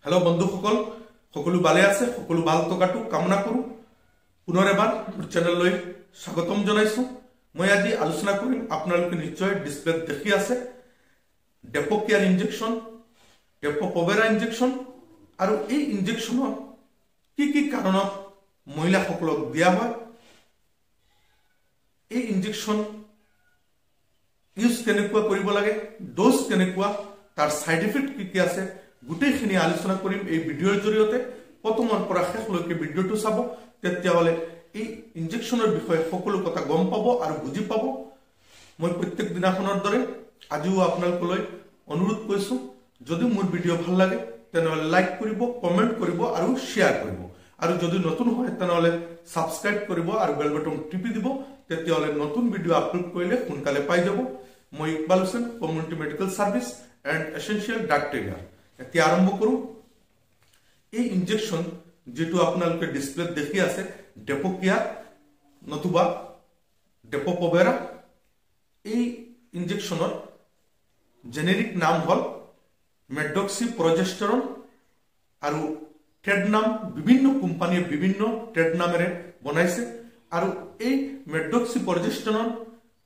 hello बंधुসকল সকলো ভালে আছে সকলো ভাল টকাটো কামনা কৰো পুনৰ এবাৰ মোৰ চেনেললৈ স্বাগতম জনাইছো মই আজি আলোচনা কৰিম আপোনালোকে নিশ্চয় ডিসপ্লে দেখি আছে ডেপো কেয়াৰ ইনজেকশন ডেপো পভেৰা ইনজেকশন আৰু এই ইনজেকশনৰ কি কাৰণত মহিলা সকলক দিয়া হয় এই ইনজেকশন ইউজ কেনেকুৱা কৰিব লাগে ডোজ কেনেকুৱা তাৰ সাইড ইফেক্ট কি আছে গুটেইখিনি আলোচনা কৰিম এই ভিডিঅৰ জৰিয়তে প্ৰথমৰ পৰা শেষলৈকে ভিডিঅটো চাব তেতিয়াহলে এই ইনজেকশনৰ বিষয়ে সকলো কথা গম পাব আৰু বুজি পাব মই প্ৰত্যেক দিনাখনৰ দৰে আজিও আপোনালোকলৈ অনুৰোধ কৰিছো যদি মোৰ ভিডিঅ ভাল লাগে তেনহলে লাইক কৰিব কমেন্ট কৰিব আৰু শেয়াৰ কৰিব আৰু যদি নতুন হয় তেনহলে সাবস্ক্ৰাইব কৰিব আৰু বেল বাটন টিপি দিব তেতিয়াহলে নতুন ভিডিঅ আপলোড কৰিলে সোনকালে পাই যাব মই Iqbal Hossain community medical service and essential drug trader এতিয়া আৰম্ভ কৰো এই ইনজেকশন যেটো আপোনালোকে ডিসপ্লে দেখি আছে ডেপো কেয়াৰ নতুবা ডেপো পভেৰা এই ইনজেকশনৰ জেনেৰিক নাম হল মেডক্সি প্ৰজেষ্টেৰন আৰু ট্ৰেড নাম বিভিন্ন কোম্পানীয়ে বিভিন্ন ট্ৰেড নামেৰে বনাইছে আৰু এই মেডক্সি প্ৰজেষ্টেৰন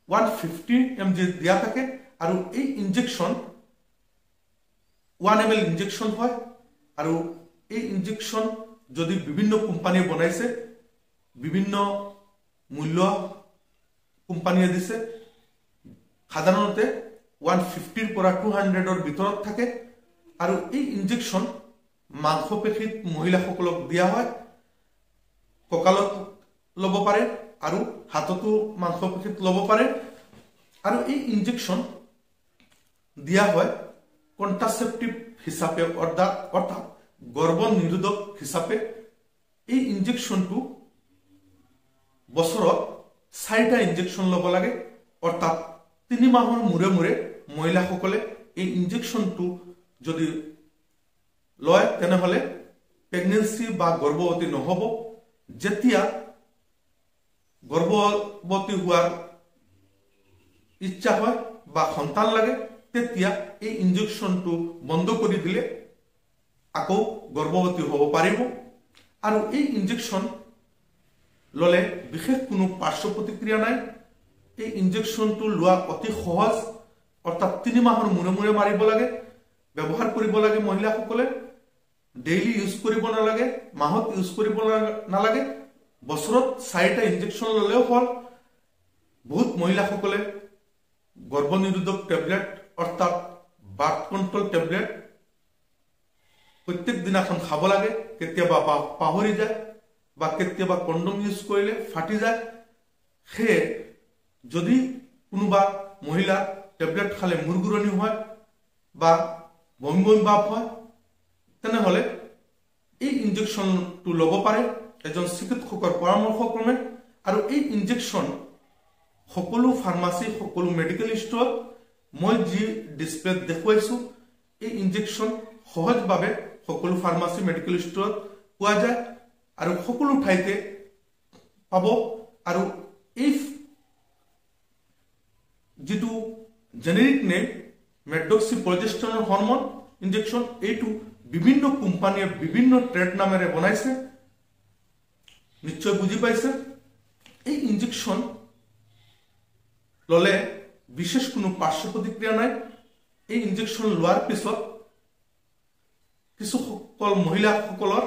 150 mg দিয়া থাকে আৰু এই ইনজেকশন 1 ml ইনজেকশন হয় আৰু এই ইনজেকশন যদি বিভিন্ন কোম্পানীয়ে বনাইছে বিভিন্ন মূল্য কোম্পানীয়ে দিছে সাধাৰণতে 150 পৰা 200 ৰ ভিতৰত থাকে আৰু এই ইনজেকশন মাংসপেশীত মহিলাসকলক দিয়া হয় কঁকালত লব পাৰে আৰু হাততো মাংসপেশীত লব পাৰে আৰু এই ইনজেকশন দিয়া হয় কন্ট্ৰাসেপটিভ হিসাবে অৰ্থাৎ গৰ্ভ নিৰোধক হিসাবে এই ইনজেকশনটো বছৰত 4টা ইনজেকশন লব লাগে অৰ্থাৎ 3 মাহৰ মুৰে মুৰে মহিলাসকলে এই ইনজেকশনটো যদি লয় তেনেহলে প্ৰেগনেন্সি বা গৰ্ভৱতী নহব যেতিয়া গৰ্ভৱতী হোৱাৰ ইচ্ছা হয় বা সন্তান লাগে তেতিয়া এই ইনজেকশনটো বন্ধ কৰি দিলে আকৌ গৰ্ভৱতী হ'ব পাৰিব আৰু এই ইনজেকশন ললে বিশেষ কোনো পাৰ্শ্ব প্ৰতিক্ৰিয়া নাই এই ইনজেকশনটো লোৱা অতি সহজ অৰ্থাৎ 3 মাহৰ মুৰে মুৰে মাৰিব লাগে ব্যৱহাৰ কৰিব লাগে মহিলাসকলে ডেইলি ইউজ কৰিব নালাগে মাহত ইউজ কৰিব নালাগে বছৰত 4টা ইনজেকশন ললেও হল বহুত মহিলাসকলে গৰ্ভ নিৰোধক টেবলেট অৰ্থাৎ বাৰ্থ কন্ট্ৰোল ট্যাবলেট প্ৰত্যেক দিনাখন খাব লাগে কেতিয়াবা পাহৰি যায় বা কেতিয়াবা কন্ডম ইউজ কৰিলে ফাটি যায় হে যদি কোনোবা মহিলা ট্যাবলেট খালে মুৰগুৰণি হয় বা বমি বমি ভাব হয় তেনেহলে এই ইনজেকশনটো লব পাৰে এজন চিকিৎসকৰ পৰামৰ্শক্ৰমে আৰু এই ইনজেকশন সকলো ফাৰ্মাসী সকলো মেডিকেল ষ্টৰত মই যি ডিসপ্লে দেখুৱাইছো এই ইনজেকশন সহজভাৱে সকলো ফাৰ্মাসী মেডিকেল ষ্টৰত পোৱা যায় আৰু সকলো ঠাইতে পাব আৰু এই যেটো generic name medroxyprogesterone hormone injection এইটো বিভিন্ন কোম্পানীয়ে বিভিন্ন ট্ৰেড নামেৰে বনাইছে নিশ্চয় বুজি পাইছে এই ইনজেকশন ললে বিশেষ কোনো পাৰ্শ্ব প্ৰতিক্ৰিয়া নাই এই ইনজেকশন লোৱাৰ পিছত কিছু সকল মহিলা সকলৰ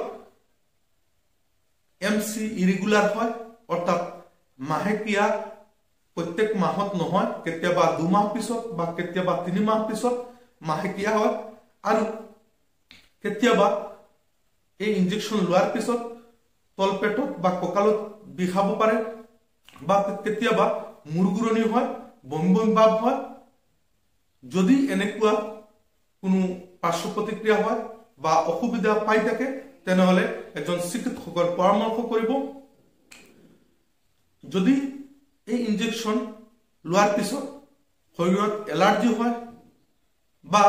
এমসি ইৰেগুলাৰ হয় অৰ্থাৎ মাহেকিয়া প্ৰত্যেক মাহত নহয় কেতিয়াবা 2 মাহ পিছত বা কেতিয়াবা 3 মাহ পিছত মাহেকিয়া হয় আৰু কেতিয়াবা এই ইনজেকশন লোৱাৰ পিছত তলপেটত বা কঁকালত বিষাব পাৰে বা কেতিয়াবা মুৰগুৰণি হয় বমি বমি ভাব হয় যদি এনেকুৱা কোনো পাৰ্শ্ব প্ৰতিক্ৰিয়া হয় বা অসুবিধা পাই থাকে তেনেহলে এজন চিকিৎসকৰ পৰামৰ্শ কৰিব যদি এই ইনজেকশন লোৱাৰ পিছত শৰীৰত এলাৰ্জি হয় বা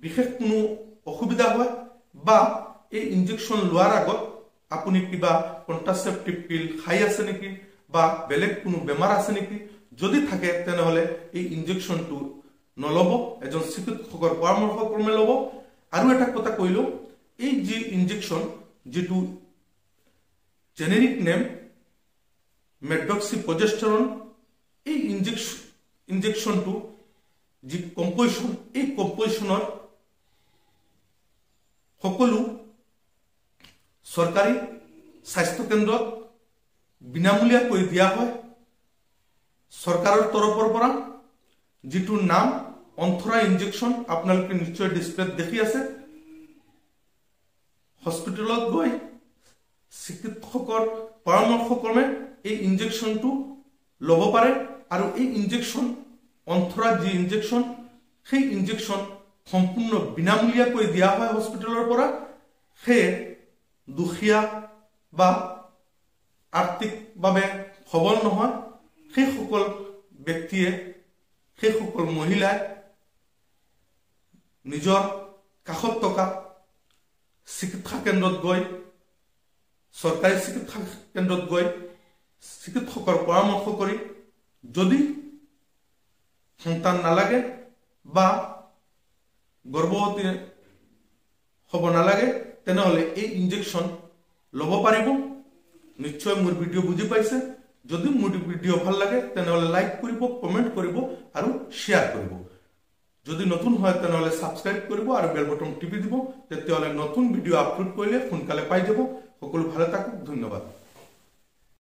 বিশেষ কোনো অসুবিধা হয় বা এই ইনজেকশন লোৱাৰ আগত আপুনি কিবা কন্ট্ৰাসেপটিভ পিল খাই আছে নেকি বা বেলেগ কোনো বেমাৰ আছে নেকি যদি থাকে তেনেহলে এই ইনজেকশনটো নলব এজন চিকিৎসকৰ পৰামৰ্শক্ৰমে লব আৰু এটা কথা কইলো এই যে ইনজেকশন যেটো জেনেৰিক নেম মেডক্সিপ্ৰজেষ্টেৰন এই ইনজেকশনটো যি কম্পোজিশন এই কম্পোজিশনৰ সকলো সৰকাৰি স্বাস্থ্য কেন্দ্ৰত বিনামূলীয়া কৰে দিয়া হয় সৰকাৰেৰ তৰফৰ পৰা যেটোৰ নাম অন্থৰা ইনজেকশন আপোনালোকে নিশ্চয় ডিসপ্লেত দেখি আছে হস্পিটেলত গৈ চিকিৎসকৰ পৰামৰ্শক্ৰমে এই ইনজেকশনটো লব পাৰে আৰু এই ইনজেকশন অন্থৰা যি ইনজেকশন সেই ইনজেকশন সম্পূৰ্ণ বিনামূলীয়া কৰি দিয়া হয় হস্পিটেলৰ পৰা হে দুখীয়া বা আৰ্থিকভাৱে সবল নহয় সেই সকল ব্যক্তিয়ে সেই সকল মহিলাই নিজৰ কাষত থকা চিকিৎসা কেন্দ্ৰত গৈ সৰকাৰি চিকিৎসা কেন্দ্ৰত গৈ চিকিৎসকৰ পৰামৰ্শ কৰি যদি সন্তান নালাগে বা গৰ্ভৱতী হ'ব নালাগে তেনেহলে এই ইনজেকশন লব পাৰিব নিশ্চয় মোৰ ভিডিও বুজি পাইছে যদি মোৰ ভিডিও ভাল লাগে তেনেহলে লাইক কৰিব কমেন্ট কৰিব আৰু শেয়াৰ কৰিব যদি নতুন হয় তেনেহলে সাবস্ক্ৰাইব কৰিব আৰু বেল বটন টিপি দিব তেতিয়াহলে নতুন ভিডিও আপলোড কৰিলে সোনকালে পাই যাব সকলো ভালে থাকক ধন্যবাদ